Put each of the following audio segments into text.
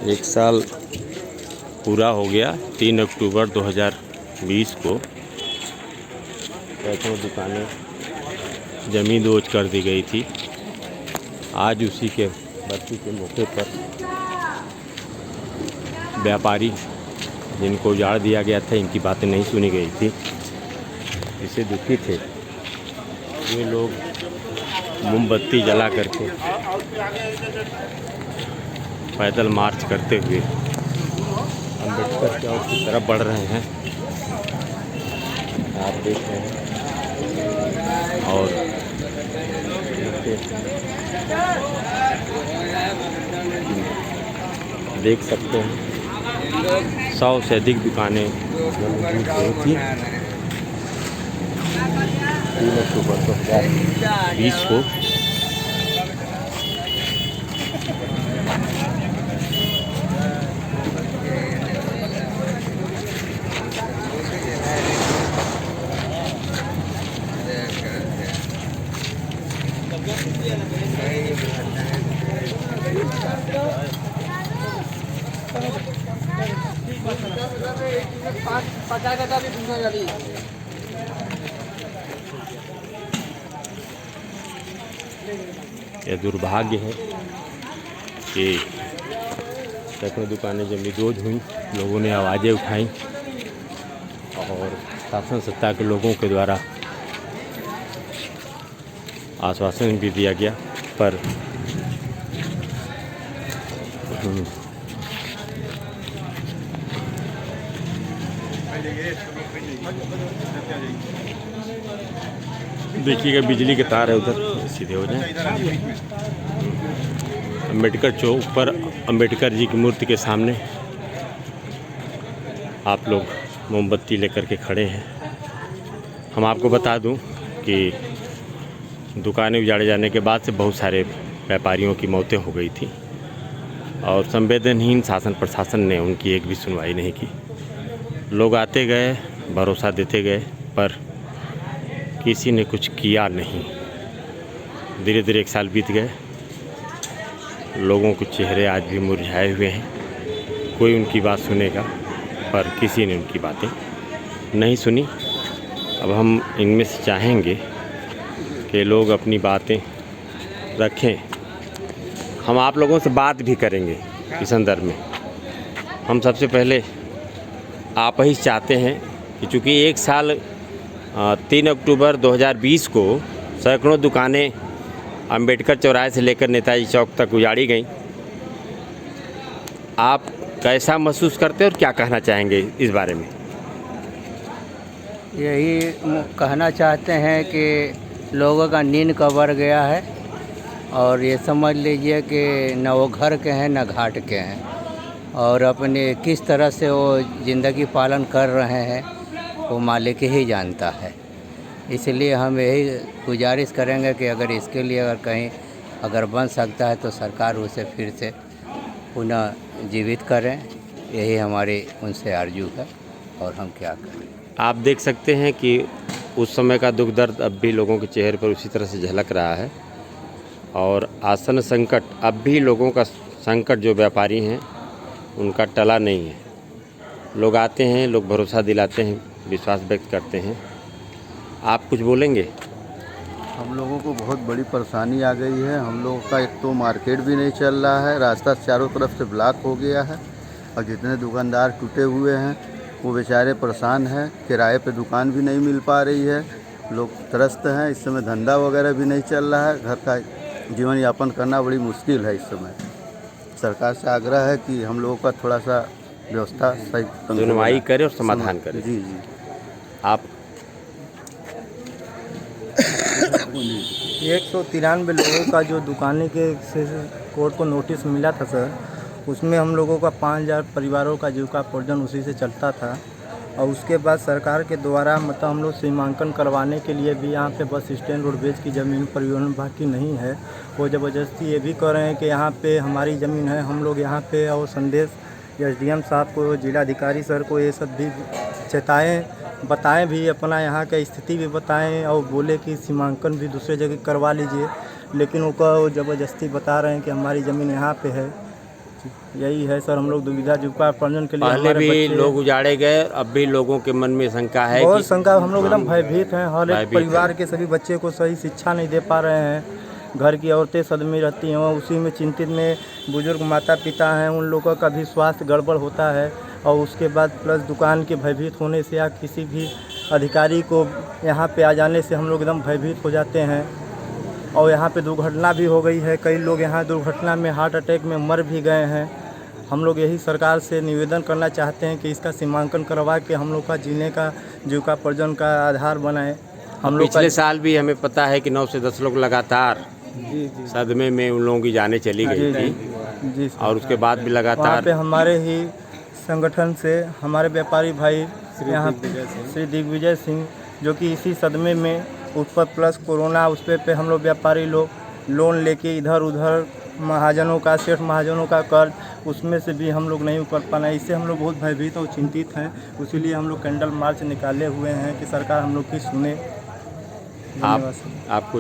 एक साल पूरा हो गया। 3 अक्टूबर 2020 को सैकड़ों दुकानें जमीन दोज कर दी गई थी। आज उसी के बरसी के मौके पर व्यापारी जिनको उजाड़ दिया गया था, इनकी बातें नहीं सुनी गई थी, इससे दुखी थे। ये लोग मोमबत्ती जला करके पैदल मार्च करते हुए अम्बेडकर चौक की तरफ बढ़ रहे हैं, आप देख रहे हैं। और देख सकते हैं 100 से अधिक दुकानें मौजूद थी 3 अक्टूबर 2020 को। यह दुर्भाग्य है कि सैकड़ों दुकानें जमींदोज हुई, लोगों ने आवाज़ें उठाई और शासन सत्ता के लोगों के द्वारा आश्वासन भी दिया गया, पर देखिएगा बिजली के तार है उधर, सीधे हो जाए। अम्बेडकर चौक पर अम्बेडकर जी की मूर्ति के सामने आप लोग मोमबत्ती लेकर के खड़े हैं। हम आपको बता दूं कि दुकानें उजाड़े जाने के बाद से बहुत सारे व्यापारियों की मौतें हो गई थी और संवेदनहीन शासन प्रशासन ने उनकी एक भी सुनवाई नहीं की। लोग आते गए, भरोसा देते गए, पर किसी ने कुछ किया नहीं। धीरे धीरे 1 साल बीत गए, लोगों के चेहरे आज भी मुरझाए हुए हैं। कोई उनकी बात सुनेगा, पर किसी ने उनकी बातें नहीं सुनी। अब हम इनमें से चाहेंगे कि लोग अपनी बातें रखें। हम आप लोगों से बात भी करेंगे इस संदर्भ में। हम सबसे पहले आप ही चाहते हैं कि चूँकि 1 साल 3 अक्टूबर 2020 को सैकड़ों दुकानें अंबेडकर चौराहे से लेकर नेताजी चौक तक उजाड़ी गईं, आप कैसा महसूस करते हैं और क्या कहना चाहेंगे इस बारे में? यही कहना चाहते हैं कि लोगों का नींद कबर गया है और ये समझ लीजिए कि न वो घर के हैं न घाट के हैं, और अपने किस तरह से वो ज़िंदगी पालन कर रहे हैं वो मालिक ही जानता है। इसलिए हम यही गुजारिश करेंगे कि अगर इसके लिए अगर बन सकता है तो सरकार उसे फिर से पुनः जीवित करें, यही हमारी उनसे आरजू है। और हम क्या करें। आप देख सकते हैं कि उस समय का दुख दर्द अब भी लोगों के चेहरे पर उसी तरह से झलक रहा है और आसन संकट अब भी लोगों का संकट, जो व्यापारी हैं उनका टला नहीं है। लोग आते हैं, लोग भरोसा दिलाते हैं, विश्वास व्यक्त करते हैं। आप कुछ बोलेंगे? हम लोगों को बहुत बड़ी परेशानी आ गई है। हम लोगों का एक तो मार्केट भी नहीं चल रहा है, रास्ता चारों तरफ से ब्लॉक हो गया है और जितने दुकानदार टूटे हुए हैं वो बेचारे परेशान हैं। किराए पे दुकान भी नहीं मिल पा रही है, लोग त्रस्त हैं। इस समय धंधा वगैरह भी नहीं चल रहा है, घर का जीवन यापन करना बड़ी मुश्किल है इस समय। सरकार से आग्रह है कि हम लोगों का थोड़ा सा व्यवस्था सही सुनवाई करे और समाधान करे। जी जी। आप 193 लोगों का जो दुकानें के से कोर्ट को नोटिस मिला था सर, उसमें हम लोगों का 5000 परिवारों का जीविकोपार्जन उसी से चलता था। और उसके बाद सरकार के द्वारा मतलब हम लोग सीमांकन करवाने के लिए भी यहाँ पे बस स्टैंड रोडवेज की ज़मीन परिवहन विभाग की नहीं है। वो ज़बरदस्ती ये भी कर रहे हैं कि यहाँ पे हमारी ज़मीन है, हम लोग यहाँ पे, और संदेश एसडीएम साहब को, जिलाधिकारी सर को ये सब भी बताएं भी, अपना यहाँ का स्थिति भी बताएं और बोले कि सीमांकन भी दूसरे जगह करवा लीजिए। लेकिन वो ज़बरदस्ती बता रहे हैं कि हमारी ज़मीन यहाँ पे है। यही है सर, हम लोग दुविधा जीविकोपार्जन के लिए पहले हमारे भी बच्चे लोग उजाड़े गए, अब भी लोगों के मन में शंका है बहुत कि शंका, हम लोग एकदम भयभीत हैं। हर एक भयभीत परिवार के सभी बच्चे को सही शिक्षा नहीं दे पा रहे हैं। घर की औरतें सदमे रहती हैं, वो उसी में चिंतित में बुजुर्ग माता पिता हैं, उन लोगों का भी स्वास्थ्य गड़बड़ होता है। और उसके बाद प्लस दुकान के भयभीत होने से या किसी भी अधिकारी को यहाँ पे आ जाने से हम लोग एकदम भयभीत हो जाते हैं। और यहाँ पे दुर्घटना भी हो गई है, कई लोग यहाँ दुर्घटना में हार्ट अटैक में मर भी गए हैं। हम लोग यही सरकार से निवेदन करना चाहते हैं कि इसका सीमांकन करवा के हम लोग का जीने का जीविकोपार्जन का आधार बनाए। हम लोग पिछले साल भी हमें पता है कि 9 से 10 लोग लगातार जी सदमे में उन लोगों की जानें चली गई थी जी और उसके बाद भी वहाँ लगातार पे हमारे ही संगठन से हमारे व्यापारी भाई यहाँ श्री दिग्विजय सिंह, जो कि इसी सदमे में ऊपर प्लस कोरोना उस पे हम लोग व्यापारी लोग लोन लेके इधर उधर महाजनों का, सेठ महाजनों का कर्ज, उसमें से भी हम लोग नहीं कर पाए। इससे हम लोग बहुत भयभीत और चिंतित हैं। इसीलिए हम लोग कैंडल मार्च निकाले हुए हैं कि सरकार हम लोग की सुने। आपको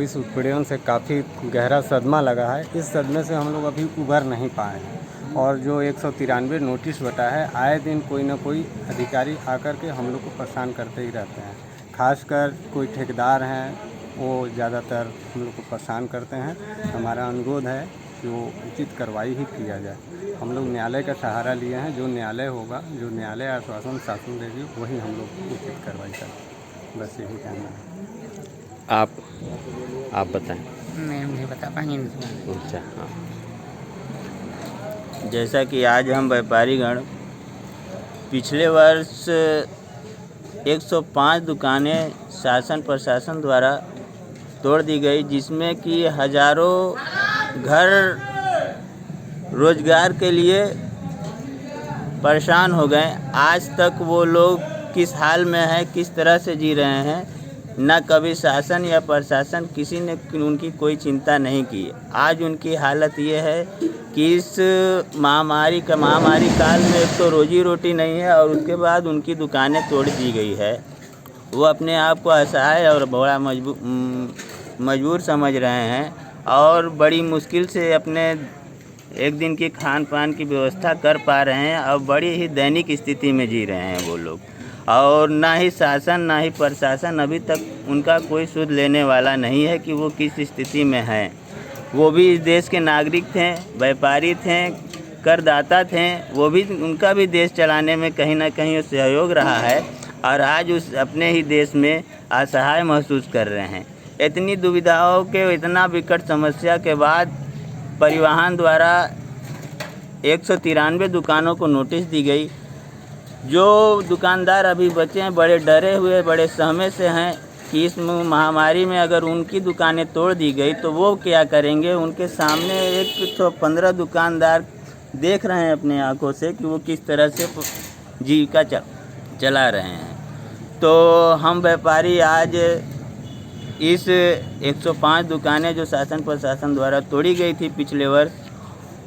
इस उत्पीड़न से काफ़ी गहरा सदमा लगा है। इस सदमे से हम लोग अभी उबर नहीं पाए हैं। और जो 193 नोटिस बटा है, आए दिन कोई ना कोई अधिकारी आकर के हम लोग को परेशान करते ही रहते हैं। खासकर कोई ठेकेदार हैं, वो ज़्यादातर हम लोग को परेशान करते हैं। हमारा अनुरोध है कि वो उचित कार्रवाई ही किया जाए। हम लोग न्यायालय का सहारा लिए हैं, जो न्यायालय होगा, जो न्यायालय आश्वासन शासन देगी, वही हम लोग उचित कार्रवाई करें। बस यही कहना है। आप बताएं। नहीं बता पाएंगे नहीं। अच्छा, हाँ। जैसा कि आज हम व्यापारीगण पिछले वर्ष 105 दुकानें शासन प्रशासन द्वारा तोड़ दी गई, जिसमें कि हजारों घर रोजगार के लिए परेशान हो गए। आज तक वो लोग किस हाल में है, किस तरह से जी रहे हैं, न कभी शासन या प्रशासन किसी ने उनकी कोई चिंता नहीं की। आज उनकी हालत ये है कि इस महामारी काल में एक तो रोजी रोटी नहीं है और उसके बाद उनकी दुकानें तोड़ दी गई है। वो अपने आप को असहाय और बड़ा मजबूर समझ रहे हैं और बड़ी मुश्किल से अपने एक दिन की खान पान की व्यवस्था कर पा रहे हैं और बड़ी ही दैनिक स्थिति में जी रहे हैं वो लोग। और ना ही शासन ना ही प्रशासन अभी तक उनका कोई सुध लेने वाला नहीं है कि वो किस स्थिति में हैं। वो भी इस देश के नागरिक थे, व्यापारी थे, करदाता थे। वो भी, उनका भी देश चलाने में कहीं ना कहीं सहयोग रहा है और आज उस अपने ही देश में असहाय महसूस कर रहे हैं। इतनी दुविधाओं के, इतना विकट समस्या के बाद परिवहन द्वारा 193 दुकानों को नोटिस दी गई। जो दुकानदार अभी बचे हैं बड़े डरे हुए, बड़े सहमे से हैं कि इस महामारी में अगर उनकी दुकानें तोड़ दी गई तो वो क्या करेंगे। उनके सामने 115 दुकानदार देख रहे हैं अपने आंखों से कि वो किस तरह से जीविका चला रहे हैं। तो हम व्यापारी आज इस 105 दुकानें जो शासन प्रशासन द्वारा तोड़ी गई थी पिछले वर्ष,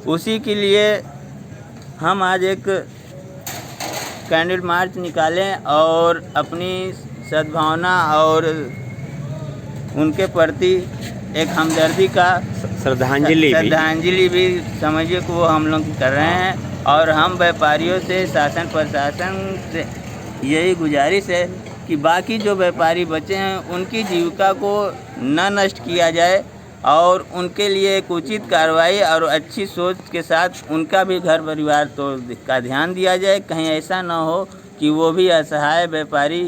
उसी के लिए हम आज एक कैंडल मार्च निकालें और अपनी सद्भावना और उनके प्रति एक हमदर्दी का श्रद्धांजलि भी समझिए कि वो हम लोग कर रहे हैं। और हम व्यापारियों से, शासन प्रशासन से यही गुजारिश है कि बाकी जो व्यापारी बचे हैं उनकी जीविका को न नष्ट किया जाए और उनके लिए एक उचित कार्रवाई और अच्छी सोच के साथ उनका भी घर परिवार तो का ध्यान दिया जाए। कहीं ऐसा ना हो कि वो भी असहाय व्यापारी,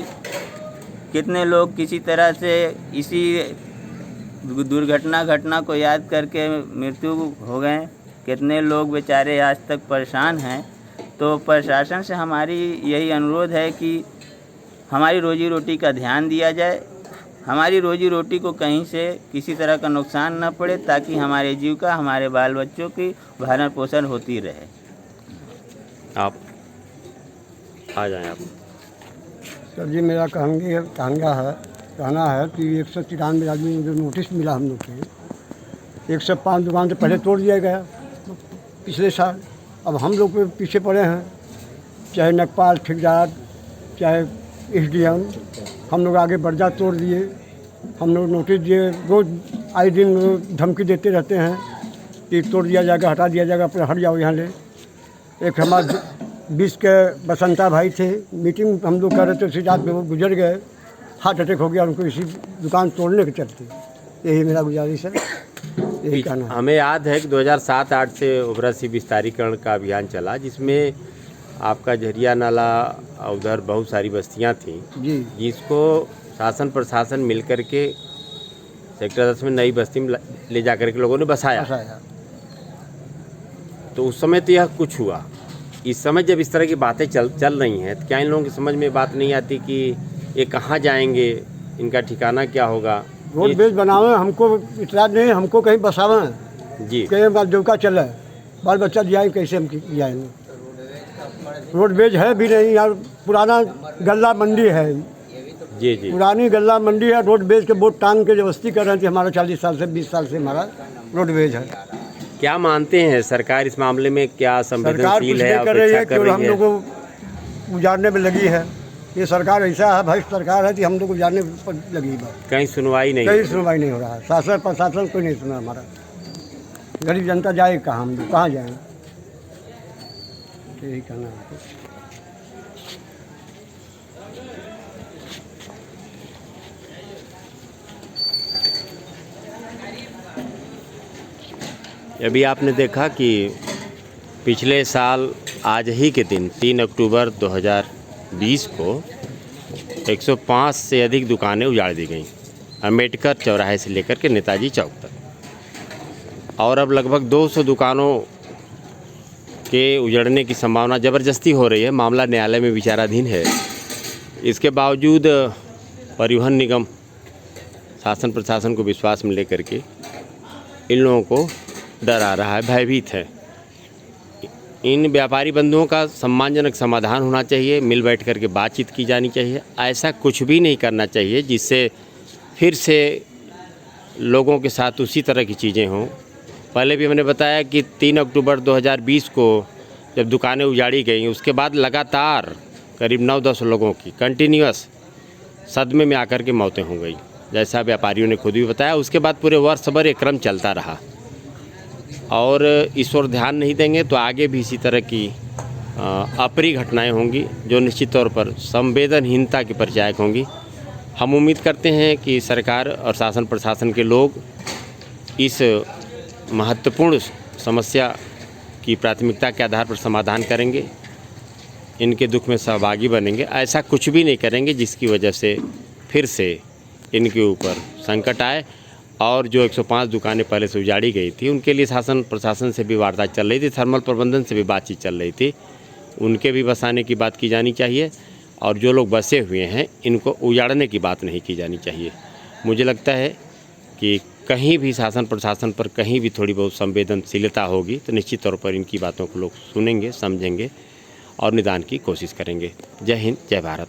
कितने लोग किसी तरह से इसी घटना को याद करके मृत्यु हो गए, कितने लोग बेचारे आज तक परेशान हैं। तो प्रशासन से हमारी यही अनुरोध है कि हमारी रोजी रोटी का ध्यान दिया जाए, हमारी रोजी रोटी को कहीं से किसी तरह का नुकसान न पड़े, ताकि हमारे जीविका, हमारे बाल बच्चों की भरण पोषण होती रहे। आप आ जाएं। आप सर जी, मेरा कहना है कि 193 आदमी जो नोटिस मिला हम लोग के, 105 दुकान से पहले तोड़ दिया गया पिछले साल। अब हम लोग पे पीछे पड़े हैं, चाहे नकपाल, ठेकेदार, चाहे SDM, हम लोग आगे बर्जा तोड़ दिए। हम लोग नोटिस दिए, रोज़ आए दिन धमकी देते रहते हैं कि तोड़ दिया जाएगा, हटा दिया जाएगा, अपने हट जाओ यहाँ ले। एक हमारे 20 के बसंता भाई थे, मीटिंग हम लोग कर रहे थे, उसी रात में वो गुजर गए, हार्ट अटैक हो गया उनको इसी दुकान तोड़ने के चलते। यही मेरा गुजारिश है, यही कहना है। हमें याद है कि 2007-8 से उभरा सी विस्तारीकरण का अभियान चला, जिसमें आपका झरिया नाला उधर बहुत सारी बस्तियां थीं जी, जिसको शासन प्रशासन मिल कर के सेक्टर 10 में नई बस्ती में ले जा कर के लोगों ने बसाया। तो उस समय तो यह कुछ हुआ। इस समय जब इस तरह की बातें चल रही हैं तो क्या इन लोगों की समझ में बात नहीं आती कि ये कहाँ जाएंगे, इनका ठिकाना क्या होगा? रोडवेज बनावे, हमको इतराज नहीं, हमको कहीं बसावे जी, कहीं बात जौका चले, बाल बच्चा जाए कैसे हम जाएंगे? रोडवेज है भी नहीं यार, पुराना गल्ला मंडी है, जी जी, पुरानी गल्ला मंडी है। रोडवेज के बोर्ड टांग के जो बस्ती कर रहे थे, हमारा 40 साल से 20 साल से हमारा रोडवेज है। क्या मानते हैं सरकार इस मामले में, क्या सरकार कुछ संवेदनशील है, नहीं कर रही अपेक्षा है, कर केवल हम रही है? लोग को उजाड़ने में लगी है। ये सरकार ऐसा है, भ्रष्ट सरकार है कि हम लोग उजाड़ने पर लगी है। कहीं सुनवाई नहीं? कहीं सुनवाई नहीं हो रहा है, शासन प्रशासन कोई नहीं सुना हमारा। गरीब जनता जाए कहाँ, हम लोग कहाँ जाएँ? यही कहना है। अभी आपने देखा कि पिछले साल आज ही के दिन 3 अक्टूबर 2020 को 105 से अधिक दुकानें उजाड़ दी गईं, अम्बेडकर चौराहे से लेकर के नेताजी चौक तक। और अब लगभग 200 दुकानों के उजड़ने की संभावना ज़बरदस्ती हो रही है। मामला न्यायालय में विचाराधीन है। इसके बावजूद परिवहन निगम शासन प्रशासन को विश्वास में लेकर के इन लोगों को डरा रहा है, भयभीत है। इन व्यापारी बंधुओं का सम्मानजनक समाधान होना चाहिए, मिल बैठ कर के बातचीत की जानी चाहिए। ऐसा कुछ भी नहीं करना चाहिए जिससे फिर से लोगों के साथ उसी तरह की चीज़ें हों। पहले भी मैंने बताया कि 3 अक्टूबर 2020 को जब दुकानें उजाड़ी गई, उसके बाद लगातार करीब 9-10 लोगों की कंटिन्यूअस सदमे में आकर के मौतें हो गई, जैसा व्यापारियों ने खुद भी बताया। उसके बाद पूरे वर्ष भर ये क्रम चलता रहा और इस ओर ध्यान नहीं देंगे तो आगे भी इसी तरह की अप्रिय घटनाएं होंगी जो निश्चित तौर पर संवेदनहीनता के परिचायक होंगी। हम उम्मीद करते हैं कि सरकार और शासन प्रशासन के लोग इस महत्वपूर्ण समस्या की प्राथमिकता के आधार पर समाधान करेंगे, इनके दुख में सहभागी बनेंगे। ऐसा कुछ भी नहीं करेंगे जिसकी वजह से फिर से इनके ऊपर संकट आए। और जो 105 दुकानें पहले से उजाड़ी गई थी, उनके लिए शासन प्रशासन से भी वार्ता चल रही थी, थर्मल प्रबंधन से भी बातचीत चल रही थी, उनके भी बसाने की बात की जानी चाहिए। और जो लोग बसे हुए हैं इनको उजाड़ने की बात नहीं की जानी चाहिए। मुझे लगता है कि कहीं भी शासन प्रशासन पर कहीं भी थोड़ी बहुत संवेदनशीलता होगी तो निश्चित तौर पर इनकी बातों को लोग सुनेंगे, समझेंगे और निदान की कोशिश करेंगे। जय हिंद, जय भारत।